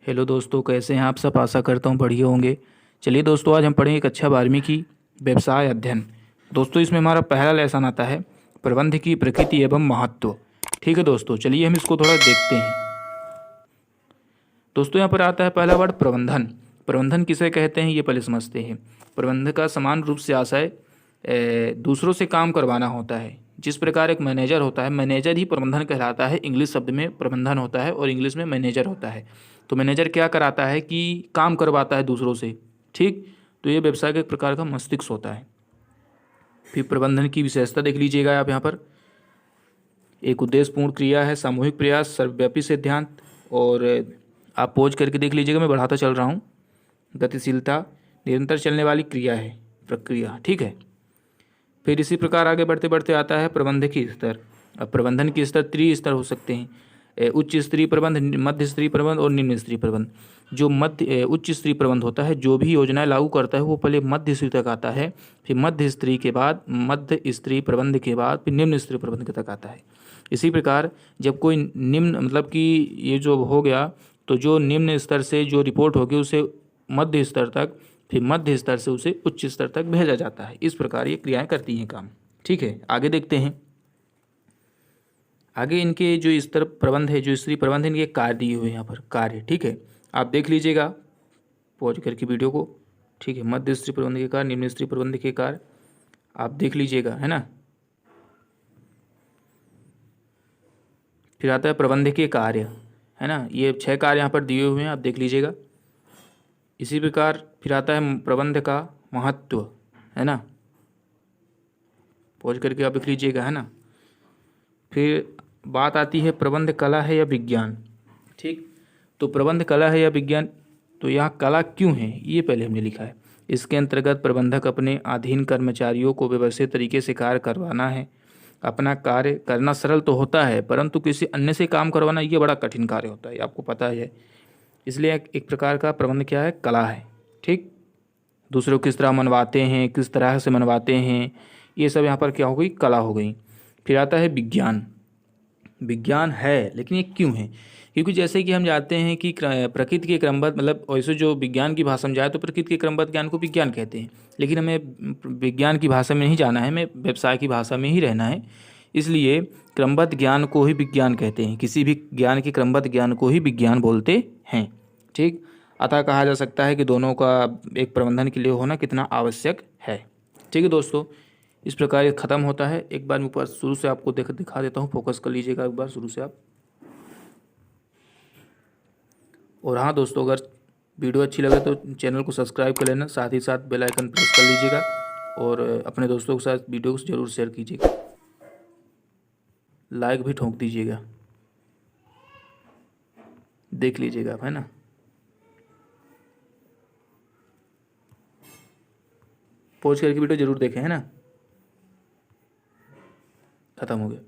Hello दोस्तों, कैसे हैं आप सब। आशा करता हूँ बढ़िया होंगे। चलिए दोस्तों, आज हम पढ़ेंगे कक्षा 12वीं की व्यवसाय अध्ययन। दोस्तों, इसमें हमारा पहला लेसन आता है प्रबंध की प्रकृति एवं महत्व। ठीक है दोस्तों, चलिए हम इसको थोड़ा देखते हैं। दोस्तों, यहाँ पर आता है पहला वर्ड प्रबंधन। प्रबंधन किसे कहते हैं ये पहले समझते हैं। प्रबंधन का समान रूप से आशय दूसरों से काम करवाना होता है। जिस प्रकार एक मैनेजर होता है, मैनेजर ही प्रबंधन कहलाता है। इंग्लिश शब्द में प्रबंधन होता है और इंग्लिश में मैनेजर होता है। तो मैनेजर क्या कराता है कि काम करवाता है दूसरों से। ठीक, तो ये व्यवसाय का एक प्रकार का मस्तिष्क होता है। फिर प्रबंधन की विशेषता देख लीजिएगा आप यहाँ पर। एक उद्देश्यपूर्ण क्रिया है, सामूहिक प्रयास, सर्वव्यापी सिद्धांत। और आप पोज करके देख लीजिएगा, मैं बढ़ाता चल रहा हूँ। गतिशीलता, निरंतर चलने वाली क्रिया है, प्रक्रिया। ठीक है। फिर इसी प्रकार आगे बढ़ते बढ़ते आता है प्रबंधन की स्तर। अब प्रबंधन के स्तर त्रिस्तर हो सकते हैं। उच्च स्तरीय प्रबंध, मध्य स्तरीय प्रबंध और निम्न स्तरीय प्रबंध। जो उच्च स्तरीय प्रबंध होता है, जो भी योजनाएं लागू करता है वो पहले मध्य स्तरीय तक आता है। फिर मध्य स्तरीय के बाद, मध्य स्तरीय प्रबंध के बाद फिर निम्न स्तरीय प्रबंध तक आता है। इसी प्रकार जब कोई निम्न मतलब कि ये जो हो गया, तो जो निम्न स्तर से जो रिपोर्ट होगी उसे मध्य स्तर तक, फिर मध्य स्तर से उसे उच्च स्तर तक भेजा जाता है। इस प्रकार ये क्रियाएं करती हैं काम। ठीक है, आगे देखते हैं। आगे इनके जो स्तर प्रबंध है, जो स्त्री प्रबंध है, इनके कार्य दिए हुए हैं यहाँ पर कार्य। ठीक है, आप देख लीजिएगा पॉज करके वीडियो को। ठीक है, मध्य स्त्री प्रबंध के कार्य, निम्न स्त्री प्रबंध के कार्य आप देख लीजिएगा, है ना। फिर आता है प्रबंध के कार्य, है ना। ये 6 कार्य यहाँ पर दिए हुए हैं, आप देख लीजिएगा। इसी प्रकार फिर आता है प्रबंध का महत्व, है ना। पॉज करके आप देख लीजिएगा, है ना। फिर बात आती है प्रबंध कला है या विज्ञान। ठीक, तो प्रबंध कला है या विज्ञान, तो यहाँ कला क्यों है ये पहले हमने लिखा है। इसके अंतर्गत प्रबंधक अपने अधीन कर्मचारियों को व्यवस्थित तरीके से कार्य करवाना है। अपना कार्य करना सरल तो होता है, परंतु किसी अन्य से काम करवाना ये बड़ा कठिन कार्य होता है, आपको पता है। इसलिए एक प्रकार का प्रबंध क्या है, कला है। ठीक, दूसरों को किस तरह मनवाते हैं, किस तरह से मनवाते हैं, ये सब यहाँ पर क्या हो गई, कला हो गई। फिर आता है विज्ञान। विज्ञान है, लेकिन ये क्यों है। क्योंकि जैसे कि हम जानते हैं कि प्रकृति के क्रमबद्ध, मतलब वैसे जो विज्ञान की भाषा में जाए तो प्रकृति के क्रमबद्ध ज्ञान को विज्ञान कहते हैं। लेकिन हमें विज्ञान की भाषा में नहीं जाना है, हमें व्यवसाय की भाषा में ही रहना है। इसलिए क्रमबद्ध ज्ञान को ही विज्ञान कहते हैं। किसी भी ज्ञान के क्रमबद्ध ज्ञान को ही विज्ञान बोलते हैं। ठीक, अतः कहा जा सकता है कि दोनों का एक प्रबंधन के लिए होना कितना आवश्यक है। ठीक है दोस्तों, इस प्रकार ये ख़त्म होता है। एक बार मैं ऊपर शुरू से आपको दिखा देता हूँ, फोकस कर लीजिएगा एक बार शुरू से आप। और हाँ दोस्तों, अगर वीडियो अच्छी लगे तो चैनल को सब्सक्राइब कर लेना, साथ ही साथ बेल आइकन प्रेस कर लीजिएगा। और अपने दोस्तों के साथ वीडियो को ज़रूर शेयर कीजिएगा, लाइक भी ठोक दीजिएगा। देख लीजिएगा आप, है ना। पॉज करके वीडियो ज़रूर देखें, है ना। ख़त्म हो गया।